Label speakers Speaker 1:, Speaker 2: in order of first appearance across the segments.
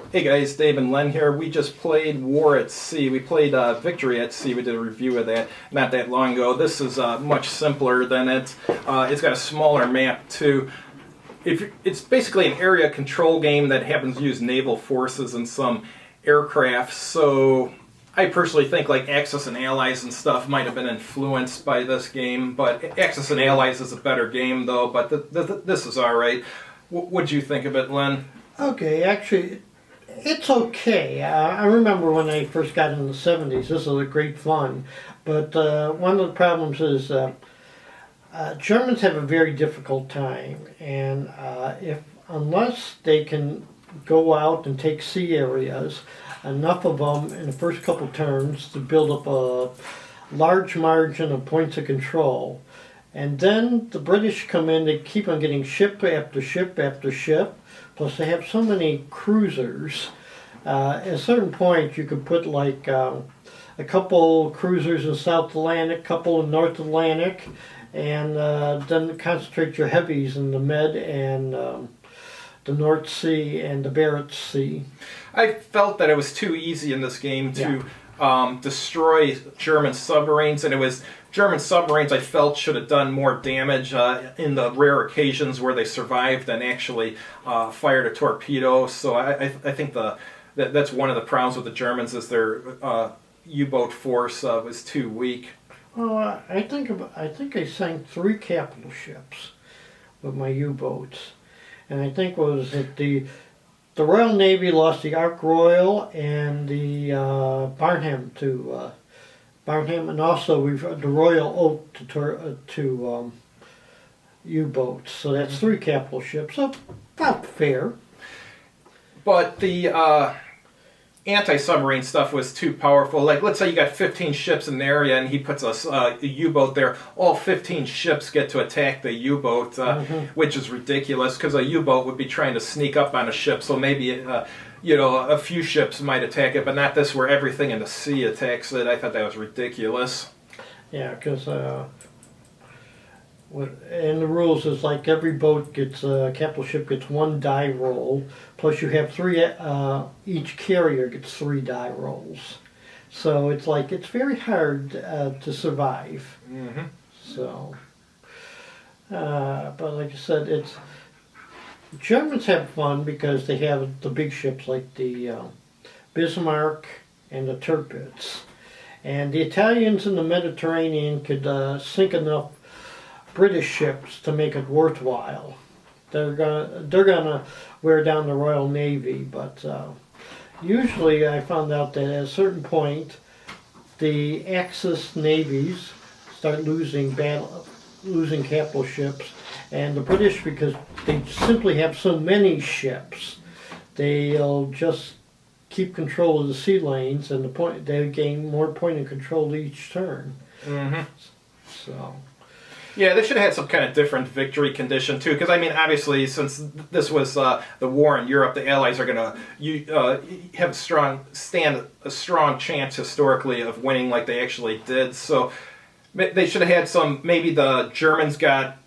Speaker 1: Hey guys, Dave and Len here. We just played War at Sea. We played Victory at Sea. We did a review of that not that long ago. This is much simpler than it. It's got a smaller map too. It's basically an area control game that happens to use naval forces and some aircraft. So I personally think like Axis and Allies and stuff might have been influenced by this game. But Axis and Allies is a better game though. But this is all right. What'd you think of it, Len?
Speaker 2: Okay, actually, it's okay. I remember when I first got in the 70s, this was a great fun. But one of the problems is Germans have a very difficult time. And unless they can go out and take sea areas, enough of them in the first couple turns to build up a large margin of points of control. And then the British come in, they keep on getting ship after ship after ship. Plus, they have so many cruisers. At a certain point, you could put like a couple cruisers in South Atlantic, a couple in North Atlantic, and then concentrate your heavies in the Med and the North Sea and the Barents Sea.
Speaker 1: I felt that it was too easy in this game to destroy German submarines, and it was German submarines I felt should have done more damage in the rare occasions where they survived and actually fired a torpedo. So I think that's one of the problems with the Germans is their U-boat force was too weak.
Speaker 2: Oh, I think I sank 3 capital ships with my U-boats, and I think was that the Royal Navy lost the Ark Royal and the Barnham to Barnham, and also the Royal Oak to U-boats. So that's 3 capital ships. So about fair.
Speaker 1: But the anti-submarine stuff was too powerful. Like, let's say you got 15 ships in the area and he puts a U-boat there. All 15 ships get to attack the U-boat, which is ridiculous because a U-boat would be trying to sneak up on a ship. So maybe, a few ships might attack it, but not this where everything in the sea attacks it. I thought that was ridiculous.
Speaker 2: Yeah, because and the rules is like every boat gets, capital ship gets 1 die roll, plus you have 3, each carrier gets 3 die rolls. So it's like, it's very hard to survive.
Speaker 1: Mm-hmm.
Speaker 2: So, but like I said, Germans have fun because they have the big ships like the Bismarck and the Tirpitz. And the Italians in the Mediterranean could sink enough British ships to make it worthwhile. They're gonna wear down the Royal Navy, but usually I found out that at a certain point, the Axis navies start losing capital ships, and the British, because they simply have so many ships, they'll just keep control of the sea lanes, and they gain more point of control each turn.
Speaker 1: Mm-hmm.
Speaker 2: So.
Speaker 1: Yeah, they should have had some kind of different victory condition too, because I mean, obviously, since this was the war in Europe, the Allies are going to have a strong chance historically of winning, like they actually did. So they should have had some. Maybe the Germans got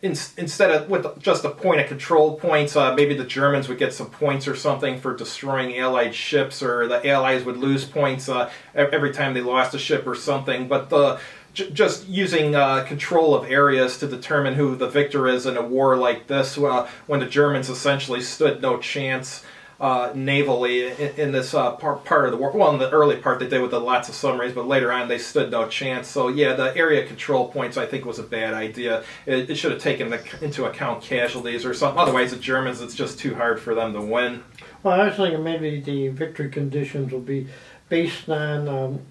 Speaker 1: instead of with just a point of control points, maybe the Germans would get some points or something for destroying Allied ships, or the Allies would lose points every time they lost a ship or something. But just using control of areas to determine who the victor is in a war like this, when the Germans essentially stood no chance navally in this part of the war. Well, in the early part they did with lots of submarines, but later on they stood no chance. So yeah, the area control points I think was a bad idea. It should have taken into account casualties or something. Otherwise the Germans, it's just too hard for them to win.
Speaker 2: Well, I was thinking maybe the victory conditions will be based on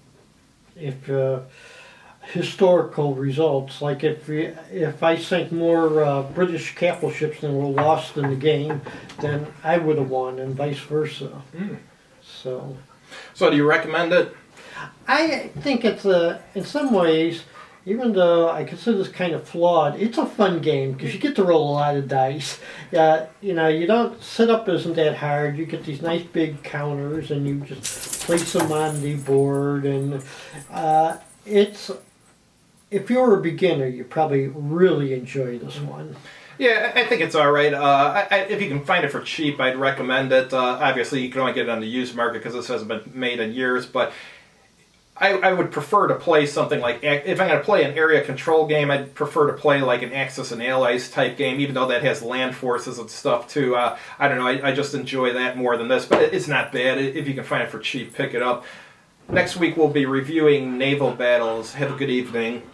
Speaker 2: historical results. Like if I sank more British capital ships than were lost in the game, then I would have won, and vice versa.
Speaker 1: Mm.
Speaker 2: So
Speaker 1: do you recommend it?
Speaker 2: I think it's in some ways, even though I consider this kind of flawed, it's a fun game because you get to roll a lot of dice. You don't setup isn't that hard. You get these nice big counters and you just place them on the board, and it's. If you're a beginner, you probably really enjoy this one.
Speaker 1: Yeah, I think it's all right. If you can find it for cheap, I'd recommend it. Obviously, you can only get it on the used market because this hasn't been made in years, but I would prefer to play something like, if I'm going to play an area control game, I'd prefer to play like an Axis and Allies type game, even though that has land forces and stuff too. I don't know, I just enjoy that more than this, but it's not bad. If you can find it for cheap, pick it up. Next week we'll be reviewing naval battles. Have a good evening.